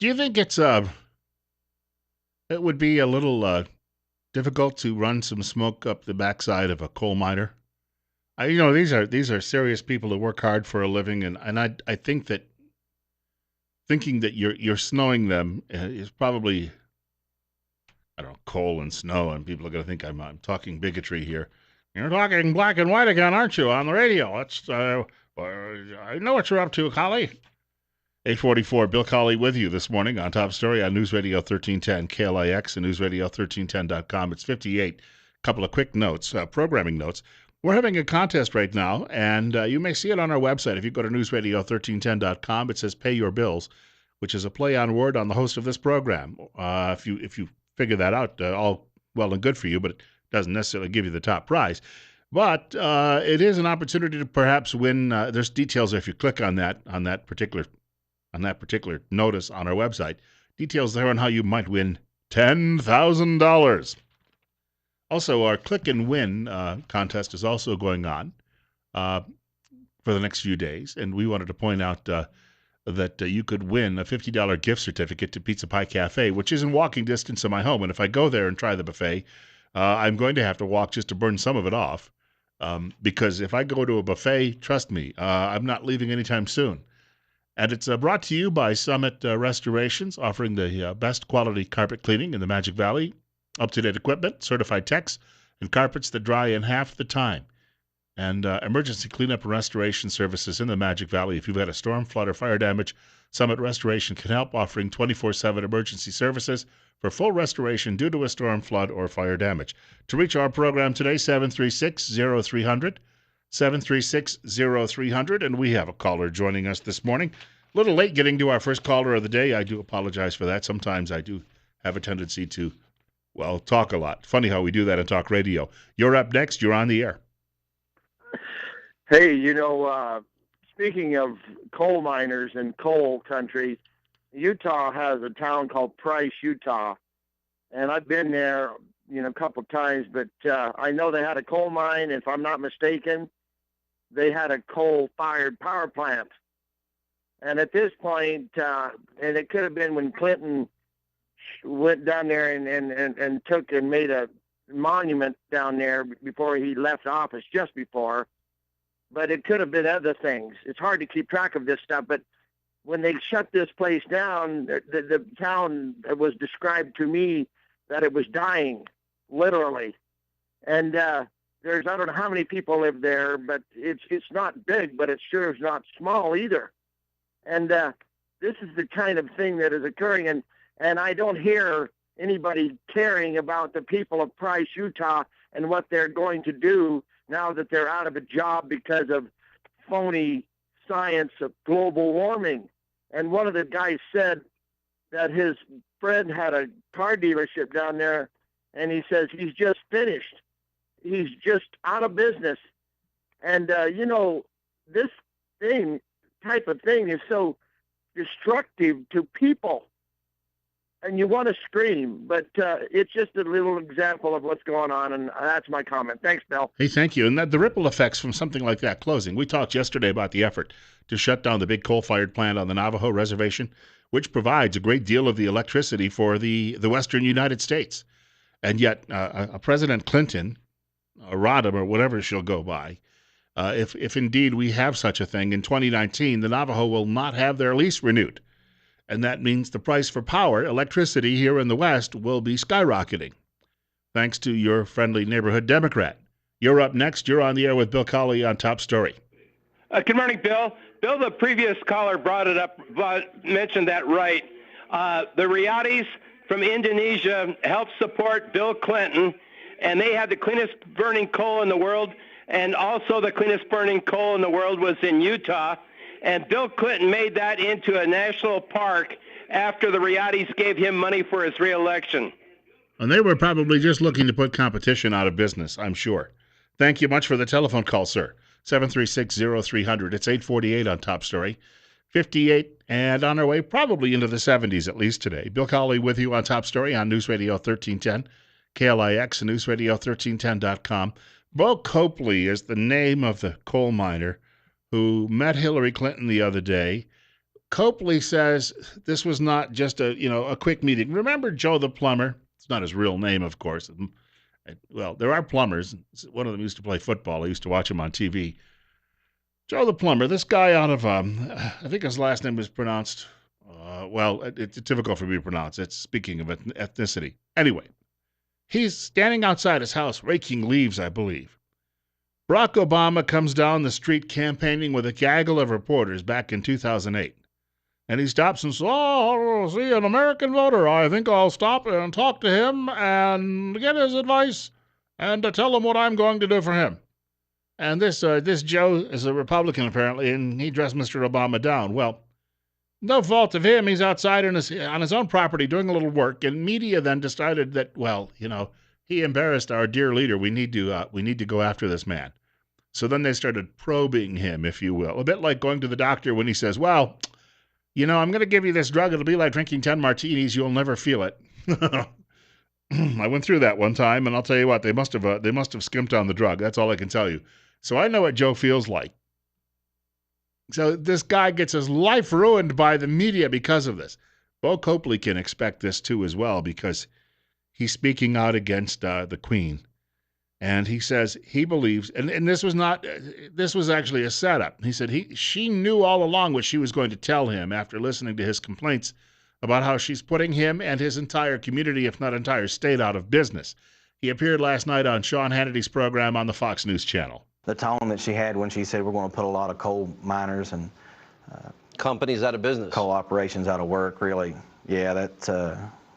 Do you think it would be a little difficult to run some smoke up the backside of a coal miner? These are serious people who work hard for a living, and I think that thinking that you're snowing them is probably, I don't know, coal and snow, and people are going to think I'm talking bigotry here. You're talking black and white again, aren't you, on the radio? I know what you're up to, Colley. 844, Bill Colley with you this morning on Top Story on News Radio 1310 KLIX and newsradio1310.com. It's 58. Couple of quick notes, programming notes. We're having a contest right now, and you may see it on our website. If you go to newsradio1310.com, it says Pay Your Bills, which is a play on word on the host of this program. If you figure that out, all well and good for you, but it doesn't necessarily give you the top prize. But it is an opportunity to perhaps win. There's details if you click on that particular notice on our website. Details there on how you might win $10,000. Also, our Click and Win contest is also going on for the next few days, and we wanted to point out that you could win a $50 gift certificate to Pizza Pie Cafe, which is in walking distance of my home. And if I go there and try the buffet, I'm going to have to walk just to burn some of it off, because if I go to a buffet, trust me, I'm not leaving anytime soon. And it's brought to you by Summit Restorations, offering the best quality carpet cleaning in the Magic Valley, up-to-date equipment, certified techs, and carpets that dry in half the time. And emergency cleanup and restoration services in the Magic Valley. If you've had a storm, flood, or fire damage, Summit Restoration can help, offering 24/7 emergency services for full restoration due to a storm, flood, or fire damage. To reach our program today, 736-0300. 736-0300, and we have a caller joining us this morning. A little late getting to our first caller of the day. I do apologize for that. Sometimes I do have a tendency to, talk a lot. Funny how we do that in talk radio. You're up next. You're on the air. Hey, speaking of coal miners and coal country, Utah has a town called Price, Utah, and I've been there, a couple times, but I know they had a coal mine. If I'm not mistaken, they had a coal-fired power plant. And at this point, and it could have been when Clinton went down there and took and made a monument down there before he left office, just before, but it could have been other things. It's hard to keep track of this stuff, but when they shut this place down, the town was described to me that it was dying, literally. And there's, I don't know how many people live there, but it's not big, but it sure is not small either. And this is the kind of thing that is occurring, and I don't hear anybody caring about the people of Price, Utah, and what they're going to do now that they're out of a job because of phony science of global warming. And one of the guys said that his friend had a car dealership down there, and he says he's just finished. He's just out of business. And, this type of thing is so destructive to people. And you want to scream, but it's just a little example of what's going on, and that's my comment. Thanks, Bill. Hey, thank you. And the ripple effects from something like that closing. We talked yesterday about the effort to shut down the big coal-fired plant on the Navajo Reservation, which provides a great deal of the electricity for the western United States. And yet, President Clinton, or Rodham, or whatever she'll go by, if indeed we have such a thing in 2019, the Navajo will not have their lease renewed. And that means the price for power, electricity here in the West, will be skyrocketing, thanks to your friendly neighborhood Democrat. You're up next. You're on the air with Bill Colley on Top Story. Good morning, Bill. Bill, the previous caller brought it up, mentioned that right. The Riyatis from Indonesia helped support Bill Clinton, and they had the cleanest burning coal in the world, and also the cleanest burning coal in the world was in Utah. And Bill Clinton made that into a national park after the Riyatis gave him money for his reelection. And they were probably just looking to put competition out of business, I'm sure. Thank you much for the telephone call, sir. 736-0300. It's 848 on Top Story. 58 and on our way probably into the 70s at least today. Bill Colley with you on Top Story on News Radio 1310, KLIX and newsradio1310.com. Bo Copley is the name of the coal miner who met Hillary Clinton the other day, Copley says this was not just a quick meeting. Remember Joe the plumber? It's not his real name, of course. Well, there are plumbers. One of them used to play football. I used to watch him on TV. Joe the plumber, this guy out of I think his last name was pronounced. It's difficult for me to pronounce. It's speaking of ethnicity. Anyway, he's standing outside his house raking leaves, I believe. Barack Obama comes down the street campaigning with a gaggle of reporters back in 2008. And he stops and says, "Oh, see, an American voter. I think I'll stop and talk to him and get his advice and tell him what I'm going to do for him." And this Joe is a Republican, apparently, and he dressed Mr. Obama down. Well, no fault of him. He's outside on his own property doing a little work, and media then decided that, he embarrassed our dear leader. We need to go after this man. So then they started probing him, if you will, a bit like going to the doctor when he says, "Well, I'm going to give you this drug. It'll be like drinking 10 martinis. You'll never feel it." I went through that one time, and I'll tell you what, they must have skimped on the drug. That's all I can tell you. So I know what Joe feels like. So this guy gets his life ruined by the media because of this. Bo Copley can expect this too as well, because he's speaking out against the Queen. And he says he believes, and this was actually a setup. He said she knew all along what she was going to tell him after listening to his complaints about how she's putting him and his entire community, if not entire state, out of business. He appeared last night on Sean Hannity's program on the Fox News Channel. The tone that she had when she said we're going to put a lot of coal miners and companies out of business, coal operations out of work, really, yeah,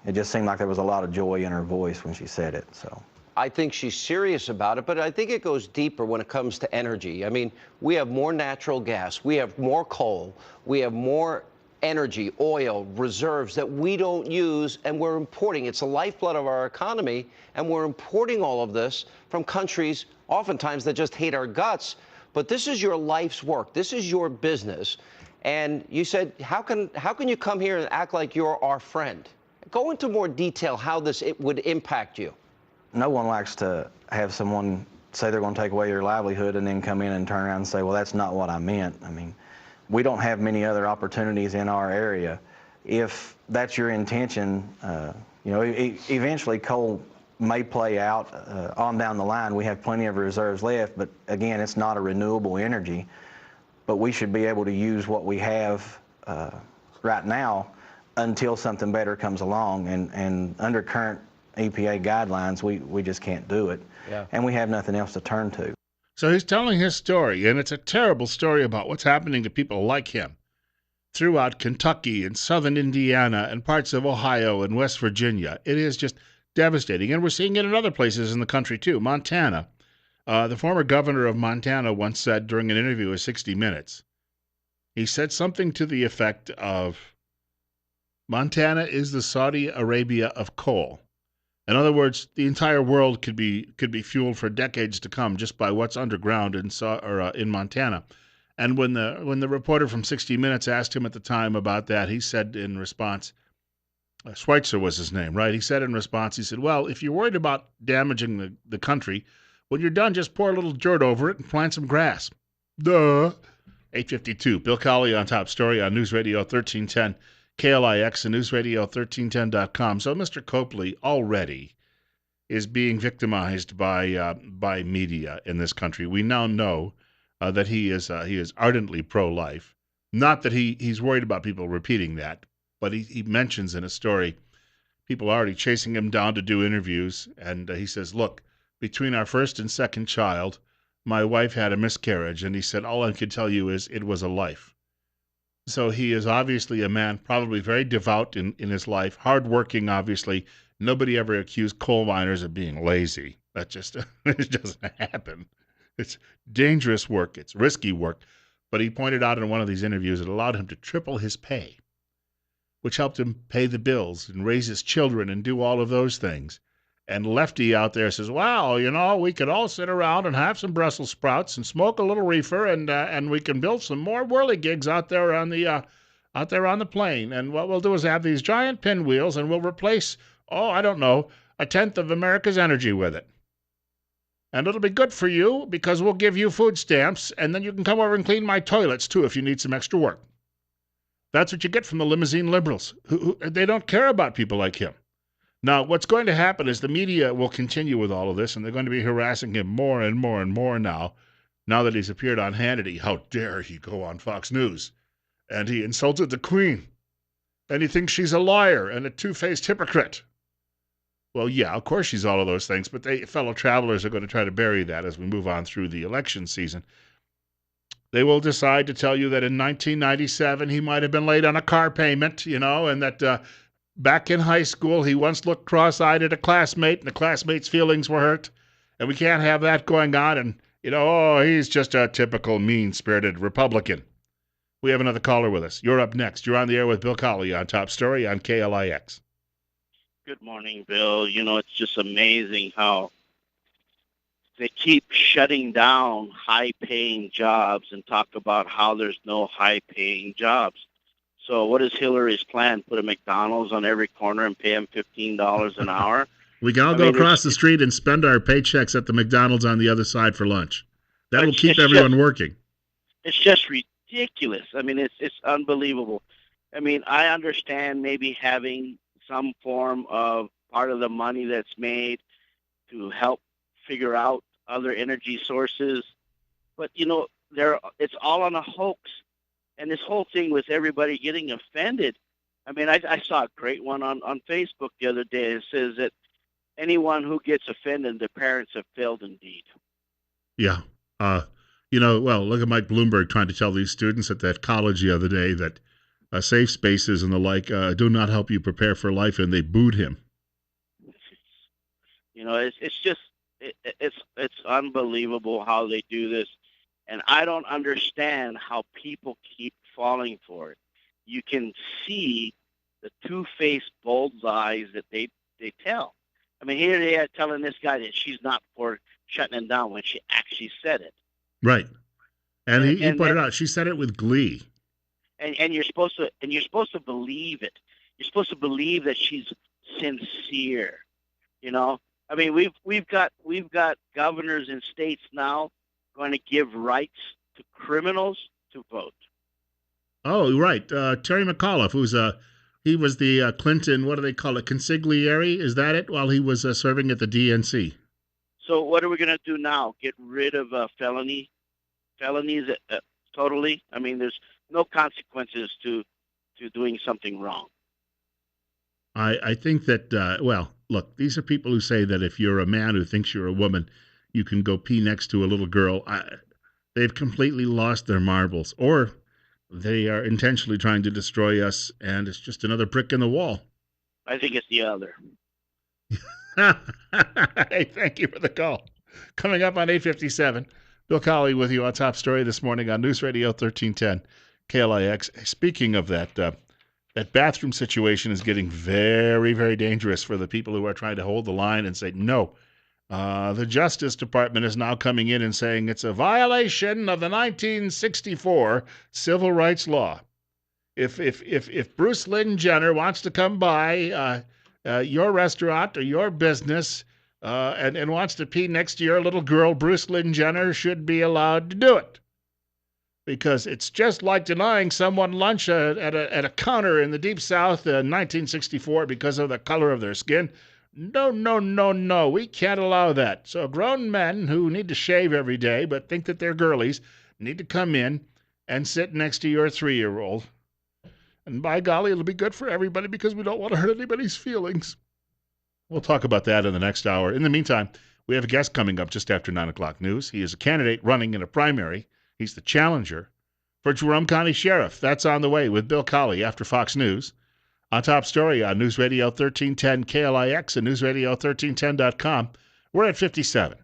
it just seemed like there was a lot of joy in her voice when she said it. So I think she's serious about it, but I think it goes deeper when it comes to energy. I mean, we have more natural gas, we have more coal, we have more energy, oil, reserves that we don't use, and we're importing. It's the lifeblood of our economy, and we're importing all of this from countries oftentimes that just hate our guts. But this is your life's work. This is your business. And you said, how can you come here and act like you're our friend? Go into more detail how it would impact you. No one likes to have someone say they're going to take away your livelihood and then come in and turn around and say, well, that's not what I meant. I mean, we don't have many other opportunities in our area. If that's your intention, eventually coal may play out on down the line. We have plenty of reserves left, but again, it's not a renewable energy. But we should be able to use what we have right now until something better comes along. And under current EPA guidelines, we just can't do it. Yeah. And we have nothing else to turn to. So he's telling his story, and it's a terrible story about what's happening to people like him throughout Kentucky and southern Indiana and parts of Ohio and West Virginia. It is just devastating, and we're seeing it in other places in the country too. Montana. The former governor of Montana once said during an interview with 60 Minutes, he said something to the effect of, Montana is the Saudi Arabia of coal. In other words, the entire world could be fueled for decades to come just by what's underground in Montana. And when the reporter from 60 Minutes asked him at the time about that, he said in response, Schweitzer was his name, right? He said in response, he said, well, if you're worried about damaging the country, when you're done, just pour a little dirt over it and plant some grass. Duh. 8:52. Bill Colley on top story on News Radio 1310. KLIX and newsradio1310.com. So Mr. Copley already is being victimized by media in this country. We now know that he is ardently pro-life. Not that he's worried about people repeating that, but he mentions in a story people are already chasing him down to do interviews, and he says, look, between our first and second child, my wife had a miscarriage, and he said, all I could tell you is it was a life. So he is obviously a man, probably very devout in his life, hardworking, obviously. Nobody ever accused coal miners of being lazy. That just it doesn't happen. It's dangerous work. It's risky work. But he pointed out in one of these interviews it allowed him to triple his pay, which helped him pay the bills and raise his children and do all of those things. And Lefty out there says, well, we could all sit around and have some Brussels sprouts and smoke a little reefer, and we can build some more whirligigs out there on the plain. And what we'll do is have these giant pinwheels, and we'll replace, a tenth of America's energy with it. And it'll be good for you because we'll give you food stamps, and then you can come over and clean my toilets, too, if you need some extra work. That's what you get from the limousine liberals. They don't care about people like him. Now, what's going to happen is the media will continue with all of this, and they're going to be harassing him more and more and more now. Now that he's appeared on Hannity, how dare he go on Fox News? And he insulted the Queen. And he thinks she's a liar and a two-faced hypocrite. Well, yeah, of course she's all of those things, but fellow travelers are going to try to bury that as we move on through the election season. They will decide to tell you that in 1997 he might have been late on a car payment, and that back in high school he once looked cross-eyed at a classmate and the classmate's feelings were hurt. And we can't have that going on. And, he's just a typical mean-spirited Republican. We have another caller with us. You're up next. You're on the air with Bill Colley on Top Story on KLIX. Good morning, Bill. It's just amazing how they keep shutting down high-paying jobs and talk about how there's no high-paying jobs. So what is Hillary's plan? Put a McDonald's on every corner and pay them $15 an hour? We can all go across the street and spend our paychecks at the McDonald's on the other side for lunch. That will keep everyone working. It's just ridiculous. It's unbelievable. I understand maybe having some form of part of the money that's made to help figure out other energy sources. But, it's all on a hoax. And this whole thing with everybody getting offended. I saw a great one on Facebook the other day. It says that anyone who gets offended, their parents have failed indeed. Yeah. Look at Mike Bloomberg trying to tell these students at that college the other day that safe spaces and the like do not help you prepare for life, and they booed him. It's unbelievable how they do this, and I don't understand how people keep falling for it. You can see the two-faced bullseyes that they tell. Here they are telling this guy that she's not for shutting him down when she actually said it. Right, and he put it out. She said it with glee. And you're supposed to believe it. You're supposed to believe that she's sincere. We've got governors in states now going to give rights to criminals to vote. Oh, right. Terry McAuliffe, he was the Clinton, what do they call it, consigliere? Is that it? While he was serving at the DNC. So what are we going to do now? Get rid of felonies totally? There's no consequences to doing something wrong. I think that, look, these are people who say that if you're a man who thinks you're a woman, you can go pee next to a little girl. They've completely lost their marbles, or they are intentionally trying to destroy us, and it's just another brick in the wall. I think it's the other. Hey, thank you for the call. Coming up on 8:57, Bill Colley with you on Top Story this morning on News Radio 1310 KLIX. Speaking of that, that bathroom situation is getting very, very dangerous for the people who are trying to hold the line and say no. The Justice Department is now coming in and saying it's a violation of the 1964 Civil Rights Law. If Bruce Lynn Jenner wants to come by your restaurant or your business and wants to pee next to your little girl, Bruce Lynn Jenner should be allowed to do it. Because it's just like denying someone lunch at a counter in the Deep South in 1964 because of the color of their skin. No. We can't allow that. So grown men who need to shave every day but think that they're girlies need to come in and sit next to your 3-year-old. And by golly, it'll be good for everybody because we don't want to hurt anybody's feelings. We'll talk about that in the next hour. In the meantime, we have a guest coming up just after 9 o'clock news. He is a candidate running in a primary. He's the challenger for Jerome County Sheriff. That's on the way with Bill Colley after Fox News. On Top Story on News Radio 1310 KLIX and NewsRadio1310.com. We're at 57.